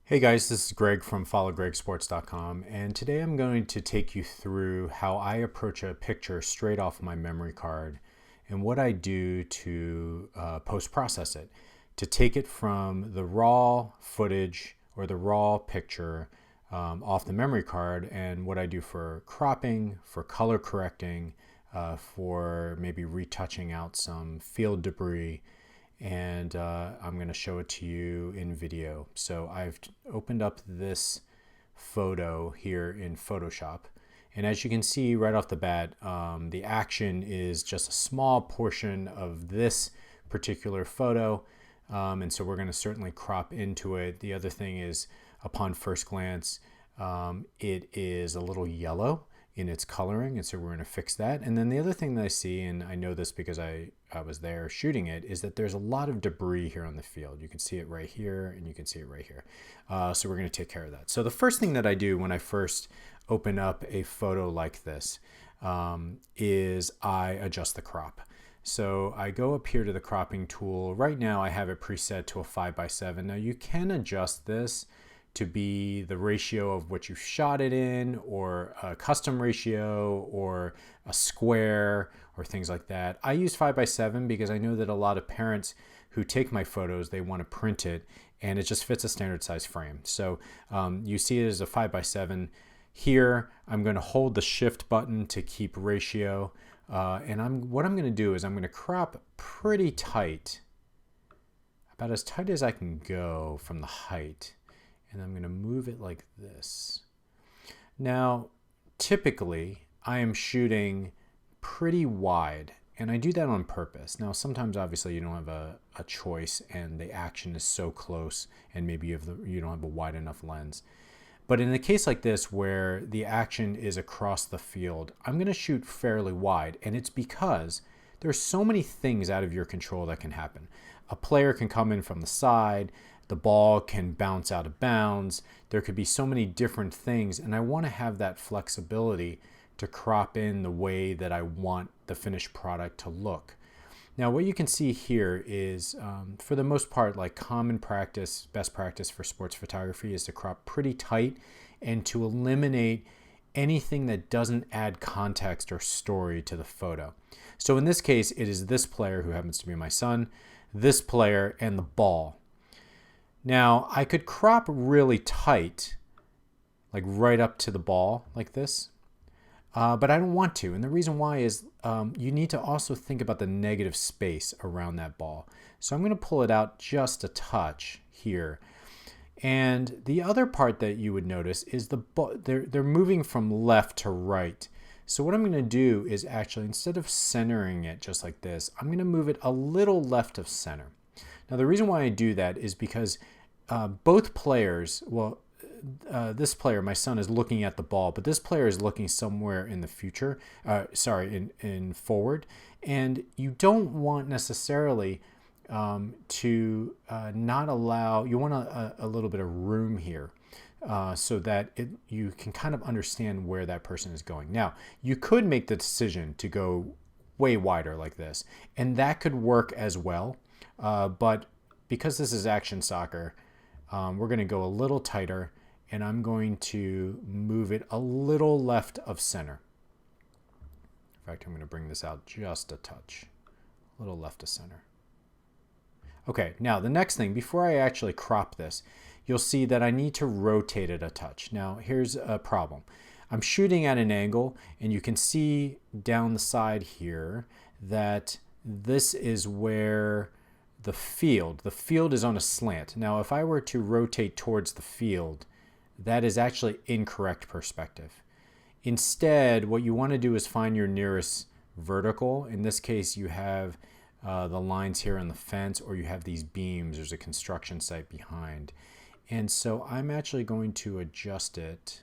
Hey guys, this is Greg from followgregsports.com, and today I'm going to take you through how I approach a picture straight off my memory card and what I do to post-process it, to take it from the raw footage or the raw picture off the memory card, and what I do for cropping, for color correcting, for maybe retouching out some field debris, and I'm going to show it to you in video. So I've opened up this photo here in Photoshop, and as you can see right off the bat, the action is just a small portion of this particular photo, and so we're going to certainly crop into it. The other thing is, upon first glance, it is a little yellow in its coloring, and so we're going to fix that. And then the other thing that I see, and I know this because I was there shooting it, is that there's a lot of debris here on the field. You can see it right here, and you can see it right here. So we're going to take care of that. So the first thing that I do when I first open up a photo like this is I adjust the crop. So I go up here to the cropping tool. Right now I have it preset to a 5:7. Now you can adjust this to be the ratio of what you shot it in, or a custom ratio, or a square, or things like that. I use 5:7 because I know that a lot of parents who take my photos, they want to print it, and it just fits a standard size frame. So you see it as a 5:7. Here, I'm going to hold the shift button to keep ratio, and what I'm going to do is I'm going to crop pretty tight, about as tight as I can go from the height. And I'm going to move it like this. Now, typically, I am shooting pretty wide, and I do that on purpose. Now, sometimes, obviously, you don't have a choice, and the action is so close, and maybe you don't have a wide enough lens. But in a case like this, where the action is across the field, I'm going to shoot fairly wide, and it's because there's so many things out of your control that can happen. A player can come in from the side, the ball can bounce out of bounds. There could be so many different things, and I want to have that flexibility to crop in the way that I want the finished product to look. Now, what you can see here is, for the most part, like common practice, best practice for sports photography is to crop pretty tight and to eliminate anything that doesn't add context or story to the photo. So in this case, it is this player, who happens to be my son, this player, and the ball. Now, I could crop really tight, like right up to the ball, like this, but I don't want to. And the reason why is you need to also think about the negative space around that ball. So I'm going to pull it out just a touch here. And the other part that you would notice is they're moving from left to right. So what I'm going to do is actually, instead of centering it just like this, I'm going to move it a little left of center. Now, the reason why I do that is because both players, this player, my son, is looking at the ball, but this player is looking somewhere in the future, in forward. And you don't want necessarily to not allow, you want a little bit of room here. So that you can kind of understand where that person is going. Now, you could make the decision to go way wider like this, and that could work as well. But because this is action soccer, we're going to go a little tighter, and I'm going to move it a little left of center. In fact, I'm going to bring this out just a touch, a little left of center. Okay, now the next thing, before I actually crop this, you'll see that I need to rotate it a touch. Now, here's a problem. I'm shooting at an angle, and you can see down the side here that this is where the field is on a slant. Now, if I were to rotate towards the field, that is actually incorrect perspective. Instead, what you want to do is find your nearest vertical. In this case, you have the lines here on the fence, or you have these beams. There's a construction site behind. And so I'm actually going to adjust it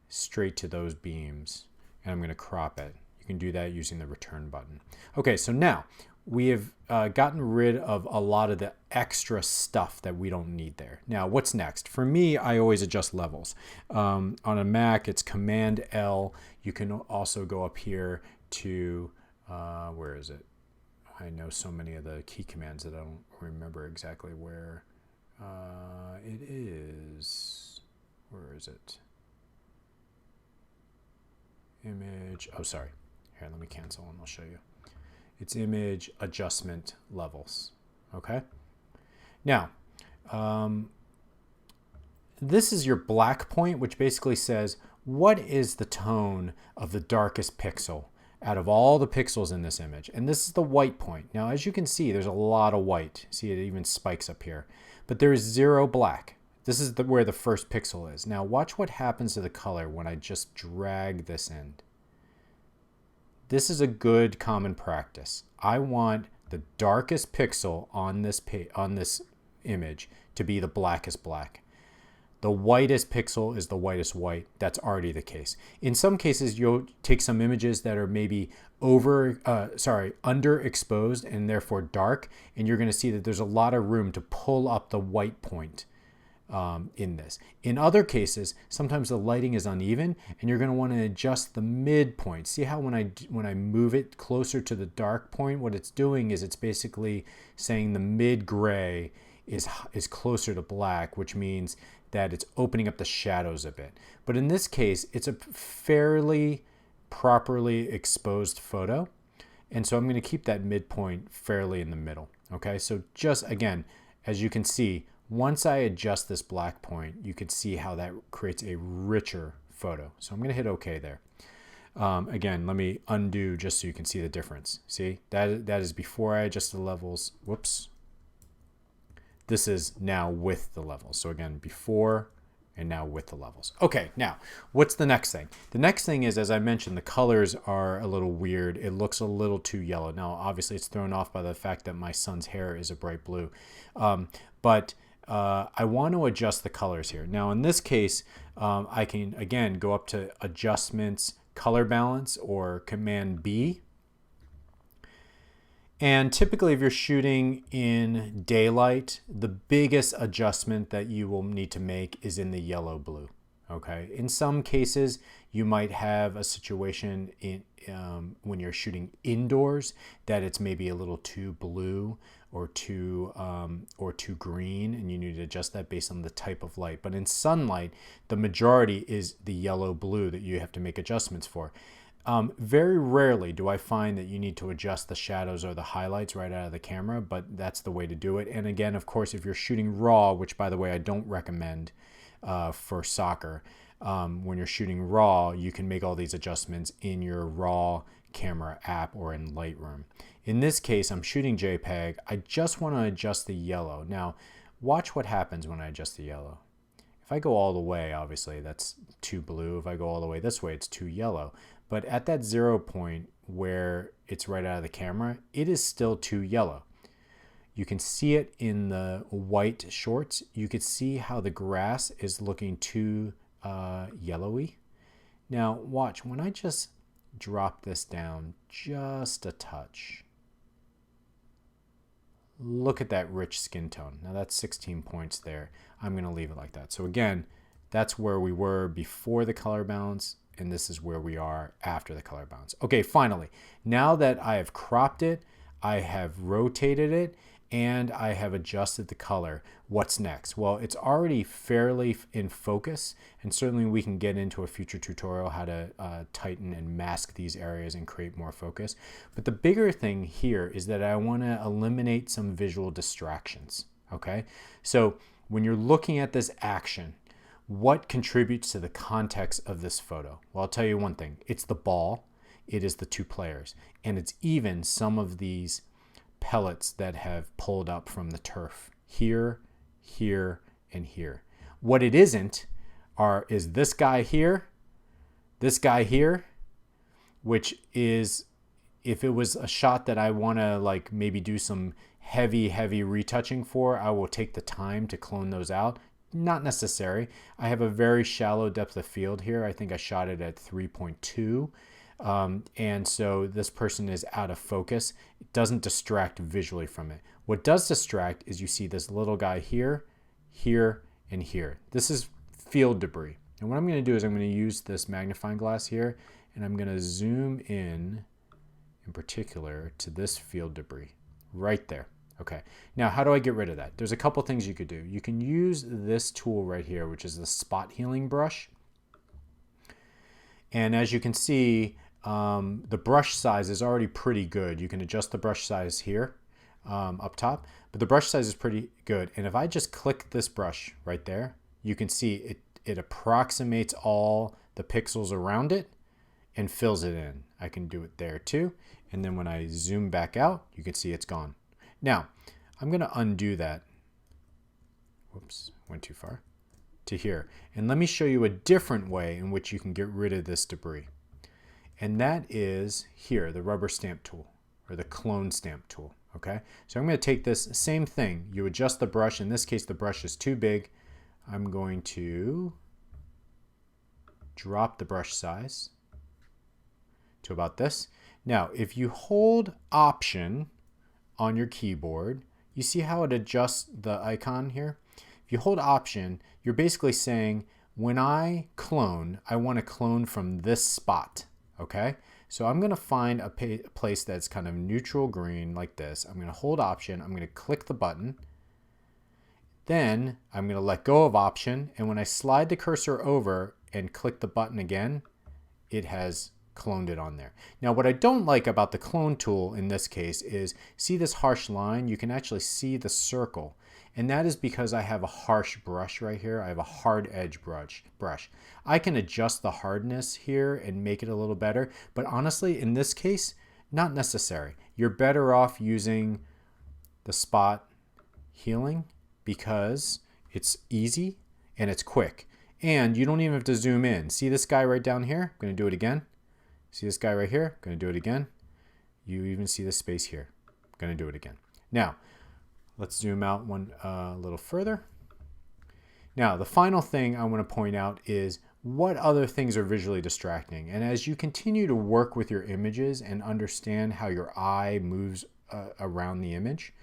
straight to those beams, and I'm going to crop it. You can do that using the return button. Okay, so now we have gotten rid of a lot of the extra stuff that we don't need there. Now, what's next? For me, I always adjust levels. On a Mac, it's Command L. You can also go up here to, where is it? I know so many of the key commands that I don't remember exactly where It is, where is it? Image, oh, sorry. Here, let me cancel and I'll show you. It's image adjustment levels, okay? Now, this is your black point, which basically says, what is the tone of the darkest pixel out of all the pixels in this image? And this is the white point. Now, as you can see, there's a lot of white. See, it even spikes up here. But there is zero black. This is where the first pixel is. Now, watch what happens to the color when I just drag this in. This is a good common practice. I want the darkest pixel on this image to be the blackest black. The whitest pixel is the whitest white. That's already the case. In some cases, you'll take some images that are maybe underexposed and therefore dark, and you're going to see that there's a lot of room to pull up the white point in this. In other cases, sometimes the lighting is uneven, and you're going to want to adjust the midpoint. See how when I move it closer to the dark point, what it's doing is it's basically saying the mid gray is closer to black, which means that it's opening up the shadows a bit. But in this case, it's a fairly properly exposed photo. And so I'm going to keep that midpoint fairly in the middle. Okay, so just again, as you can see, once I adjust this black point, you can see how that creates a richer photo. So I'm going to hit OK there. Again, let me undo just so you can see the difference. See, that is before I adjust the levels. Whoops. This is now with the levels. So again, before and now with the levels. Okay, now, what's the next thing? The next thing is, as I mentioned, the colors are a little weird. It looks a little too yellow. Now, obviously, it's thrown off by the fact that my son's hair is a bright blue. But I want to adjust the colors here. Now, in this case, I can, again, go up to Adjustments, Color Balance, or Command B. And typically, if you're shooting in daylight, the biggest adjustment that you will need to make is in the yellow-blue. Okay. In some cases, you might have a situation when you're shooting indoors that it's maybe a little too blue or too green, and you need to adjust that based on the type of light. But in sunlight, the majority is the yellow-blue that you have to make adjustments for. Very rarely do I find that you need to adjust the shadows or the highlights right out of the camera, but that's the way to do it. And again, of course, if you're shooting RAW, which by the way, I don't recommend for soccer, when you're shooting RAW, you can make all these adjustments in your RAW camera app or in Lightroom. In this case, I'm shooting JPEG. I just want to adjust the yellow. Now, watch what happens when I adjust the yellow. If I go all the way, obviously that's too blue. If I go all the way this way, it's too yellow. But at that 0 point where it's right out of the camera, it is still too yellow. You can see it in the white shorts. You could see how the grass is looking too yellowy. Now watch, when I just drop this down just a touch, look at that rich skin tone. Now that's 16 points there. I'm going to leave it like that. So again, that's where we were before the color balance, and this is where we are after the color balance. Okay, finally, now that I have cropped it, I have rotated it, and I have adjusted the color, what's next? Well, it's already fairly in focus, and certainly we can get into a future tutorial how to tighten and mask these areas and create more focus. But the bigger thing here is that I want to eliminate some visual distractions, okay? So when you're looking at this action, what contributes to the context of this photo? Well, I'll tell you one thing. It's the ball, it is the two players, and it's even some of these pellets that have pulled up from the turf here, here, and here. What it isn't is this guy here, which is, if it was a shot that I want to like maybe do some heavy retouching for, I will take the time to clone those out. Not necessary. I have a very shallow depth of field here. I think I shot it at 3.2. And so this person is out of focus. It doesn't distract visually from it. What does distract is you see this little guy here, here, and here. This is field debris. And what I'm going to do is I'm going to use this magnifying glass here, and I'm going to zoom in particular to this field debris right there. Okay, now how do I get rid of that? There's a couple things you could do. You can use this tool right here, which is the spot healing brush. And as you can see, the brush size is already pretty good. You can adjust the brush size here up top, but the brush size is pretty good. And if I just click this brush right there, you can see it approximates all the pixels around it and fills it in. I can do it there too. And then when I zoom back out, you can see it's gone. Now, I'm going to undo that. Whoops, went too far. To here. And let me show you a different way in which you can get rid of this debris. And that is here, the rubber stamp tool, or the clone stamp tool. Okay, so I'm going to take this same thing. You adjust the brush. In this case, the brush is too big. I'm going to drop the brush size to about this. Now, if you hold Option on your keyboard, you see how it adjusts the icon here? If you hold Option, you're basically saying, when I clone, I want to clone from this spot, okay? So I'm going to find a place that's kind of neutral green like this. I'm going to hold Option. I'm going to click the button. Then I'm going to let go of Option. And when I slide the cursor over and click the button again, it has cloned it on there. Now, what I don't like about the clone tool in this case is, see this harsh line? You can actually see the circle. And that is because I have a harsh brush right here. I have a hard edge brush. I can adjust the hardness here and make it a little better. But honestly, in this case, not necessary. You're better off using the spot healing because it's easy and it's quick. And you don't even have to zoom in. See this guy right down here? I'm going to do it again. See this guy right here? I'm going to do it again. You even see the space here. I'm going to do it again. Now, let's zoom out one a little further. Now, the final thing I want to point out is what other things are visually distracting. And as you continue to work with your images and understand how your eye moves around the image,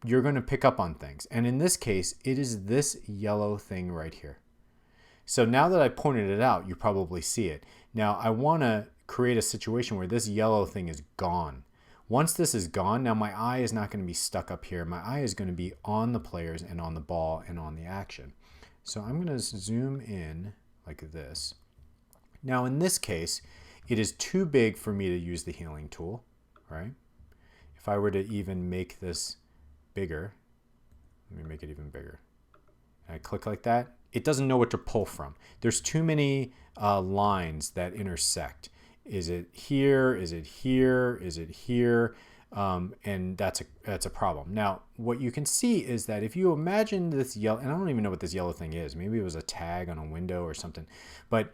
you're going to pick up on things. And in this case, it is this yellow thing right here. So now that I pointed it out, you probably see it. Now, I want to create a situation where this yellow thing is gone. Once this is gone, now my eye is not going to be stuck up here. My eye is going to be on the players and on the ball and on the action. So I'm going to zoom in like this. Now in this case, it is too big for me to use the healing tool, right? If I were to even make this bigger, let me make it even bigger. And I click like that, it doesn't know what to pull from. There's too many lines that intersect. Is it here? Is it here? Is it here? And that's a problem. Now, what you can see is that if you imagine this yellow, and I don't even know what this yellow thing is. Maybe it was a tag on a window or something. But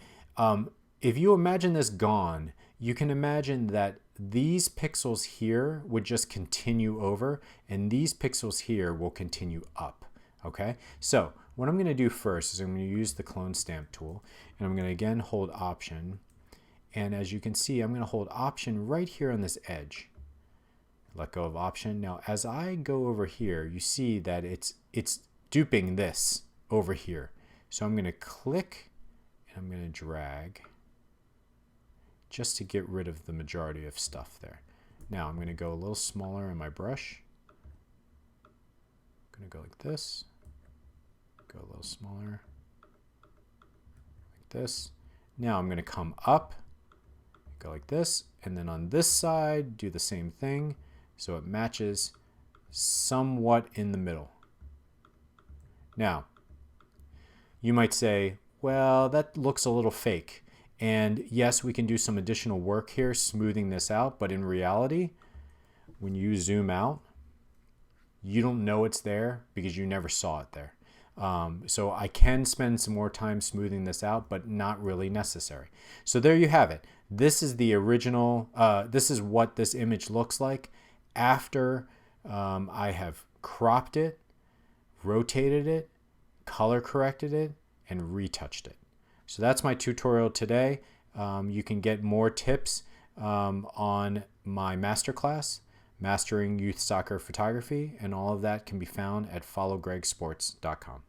if you imagine this gone, you can imagine that these pixels here would just continue over, and these pixels here will continue up. Okay? So what I'm going to do first is I'm going to use the clone stamp tool, and I'm going to again hold Option. And as you can see, I'm going to hold Option right here on this edge. Let go of Option. Now, as I go over here, you see that it's duping this over here. So I'm going to click and I'm going to drag just to get rid of the majority of stuff there. Now I'm going to go a little smaller in my brush. I'm going to go like this. Go a little smaller. Like this. Now I'm going to come up. Go like this, and then on this side do the same thing so it matches somewhat in the middle. Now you might say, well, that looks a little fake, and yes, we can do some additional work here smoothing this out, but in reality when you zoom out you don't know it's there because you never saw it there. So I can spend some more time smoothing this out, but not really necessary. So there you have it. This is the original, this is what this image looks like after I have cropped it, rotated it, color corrected it, and retouched it. So that's my tutorial today. You can get more tips on my masterclass, Mastering Youth Soccer Photography, and all of that can be found at followgregsports.com.